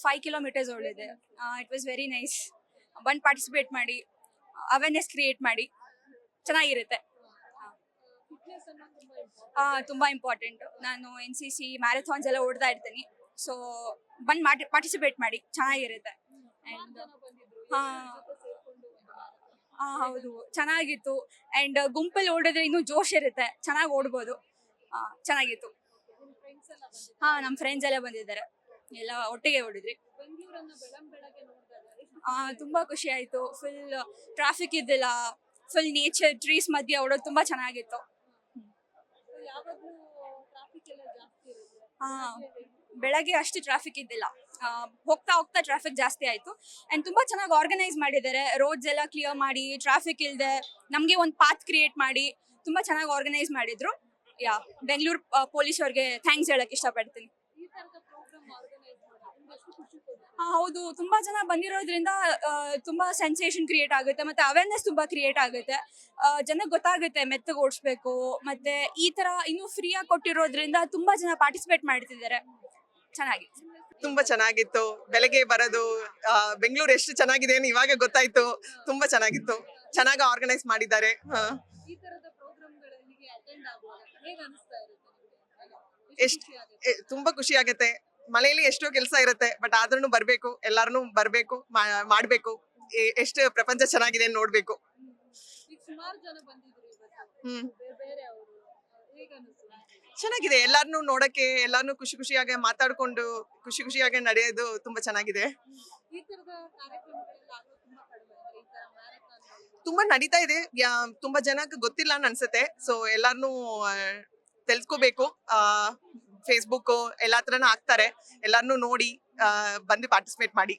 5 kilometres ಓಡಿದೆ. It was very nice. ಬಂದು participate ಮಾಡಿ ಅವೇರ್ನೆಸ್ ಕ್ರಿಯೇಟ್ ಮಾಡಿ ಚೆನ್ನಾಗಿರುತ್ತೆ. ತುಂಬಾ ಇಂಪಾರ್ಟೆಂಟ್. ನಾನು NCC ಮ್ಯಾರಥಾನ್ಸ್ ಎಲ್ಲ ಓಡ್ತಾ ಇರ್ತೀನಿ. ಸೊ ಬಂದು ಪಾರ್ಟಿಸಿಪೇಟ್ ಮಾಡಿ ಚೆನ್ನಾಗಿರುತ್ತೆ. ಹೌದು, ಚೆನ್ನಾಗಿತ್ತು. ಅಂಡ್ ಗುಂಪಲ್ಲಿ ಓಡಿದ್ರೆ ಇನ್ನೂ ಜೋಶ್ ಇರುತ್ತೆ, ಚೆನ್ನಾಗಿ ಓಡ್ಬೋದು. ಚೆನ್ನಾಗಿತ್ತು. ನಮ್ಮ ಫ್ರೆಂಡ್ಸ್ ಎಲ್ಲ ಬಂದಿದ್ದಾರೆ, ಎಲ್ಲ ಒಟ್ಟಿಗೆ ಓಡಿದ್ರಿ. ತುಂಬಾ ಖುಷಿ ಆಯ್ತು. ಫುಲ್ ಟ್ರಾಫಿಕ್ ಇದ್ದಿಲ್ಲ, ಫುಲ್ ನೇಚರ್ ಟ್ರೀಸ್ ಮಧ್ಯೆ ಓಡೋದು ತುಂಬಾ ಚೆನ್ನಾಗಿತ್ತು. ಬೆಳಗ್ಗೆ ಅಷ್ಟು ಟ್ರಾಫಿಕ್ ಇದ್ದಿಲ್ಲ, ಹೋಗ್ತಾ ಹೋಗ್ತಾ ಟ್ರಾಫಿಕ್ ಜಾಸ್ತಿ ಆಯ್ತು. ಅಂಡ್ ತುಂಬಾ ಚೆನ್ನಾಗಿ ಆರ್ಗನೈಸ್ ಮಾಡಿದ್ದಾರೆ. ರೋಡ್ಸ್ ಎಲ್ಲ ಕ್ಲಿಯರ್ ಮಾಡಿ, ಟ್ರಾಫಿಕ್ ಇಲ್ಲದೆ ನಮಗೆ ಒಂದು ಪಾತ್ ಕ್ರಿಯೇಟ್ ಮಾಡಿ ತುಂಬಾ ಚೆನ್ನಾಗಿ ಆರ್ಗನೈಸ್ ಮಾಡಿದ್ರು. ಬೆಂಗಳೂರು ಪೊಲೀಸ್ ಅವ್ರಿಗೆ ಥ್ಯಾಂಕ್ಸ್ ಹೇಳಕ್ ಇಷ್ಟಪಡ್ತೀನಿ. ಹೌದು, ತುಂಬಾ ಜನ ಬಂದಿರೋದ್ರಿಂದ ತುಂಬಾ ಸೆನ್ಸೇಷನ್ ಕ್ರಿಯೇಟ್ ಆಗುತ್ತೆ, ಮತ್ತೆ ಅವೇರ್ನೆಸ್ ತುಂಬಾ ಕ್ರಿಯೇಟ್ ಆಗುತ್ತೆ. ಜನಕ್ಕೆ ಗೊತ್ತಾಗುತ್ತೆ ಮೆತ್ತಗೆ ಓಡಿಸ್ಬೇಕು. ಮತ್ತೆ ಈ ತರ ಇನ್ನು ಫ್ರೀ ಆಗಿ ಕೊಟ್ಟಿರೋದ್ರಿಂದ ತುಂಬಾ ಜನ ಪಾರ್ಟಿಸಿಪೇಟ್ ಮಾಡ್ತಿದ್ದಾರೆ. ಚೆನ್ನಾಗಿತ್ತು. ತುಂಬಾ ಚೆನ್ನಾಗಿತ್ತು. ಬೆಳಗ್ಗೆ ಬರೋದು ಬೆಂಗಳೂರು ಎಷ್ಟು ಚೆನ್ನಾಗಿದೆ ಅಂತ ಇವಾಗ ಗೊತ್ತಾಯ್ತು. ತುಂಬಾ ಚೆನ್ನಾಗಿತ್ತು. ಚೆನ್ನಾಗಿ ಆರ್ಗನೈಸ್ ಮಾಡಿದ್ದಾರೆ. ತುಂಬಾ ಖುಷಿ ಆಗುತ್ತೆ. ಮನೆಯಲ್ಲಿ ಎಷ್ಟೋ ಕೆಲಸ ಇರುತ್ತೆ, ಬಟ್ ಆದ್ರೂ ಬರ್ಬೇಕು, ಎಲ್ಲಾರನು ಬರ್ಬೇಕು, ಮಾಡ್ಬೇಕು. ಎಷ್ಟು ಪ್ರಪಂಚ ಚೆನ್ನಾಗಿದೆ ನೋಡ್ಬೇಕು. ಚೆನ್ನಾಗಿದೆ. ಎಲ್ಲಾರನು ನೋಡಕ್ಕೆ, ಎಲ್ಲಾರನು ಖುಷಿ ಖುಷಿಯಾಗಿ ಮಾತಾಡ್ಕೊಂಡು ಖುಷಿ ಖುಷಿಯಾಗಿ ನಡೆಯೋದು ತುಂಬಾ ಚೆನ್ನಾಗಿದೆ. ತುಂಬಾ ನಡೀತಾ ಇದೆ. ತುಂಬಾ ಜನಕ್ಕೆ ಗೊತ್ತಿಲ್ಲ ಅನ್ಸುತ್ತೆ. ಸೊ ಎಲ್ಲಾರನು ತಿಳ್ಸ್ಕೋಬೇಕು. ಫೇಸ್ಬುಕ್ ಎಲ್ಲಾ ತರನ ಹಾಕ್ತಾರೆ. ಎಲ್ಲಾರನು ನೋಡಿ ಬಂದು ಪಾರ್ಟಿಸಿಪೇಟ್ ಮಾಡಿ.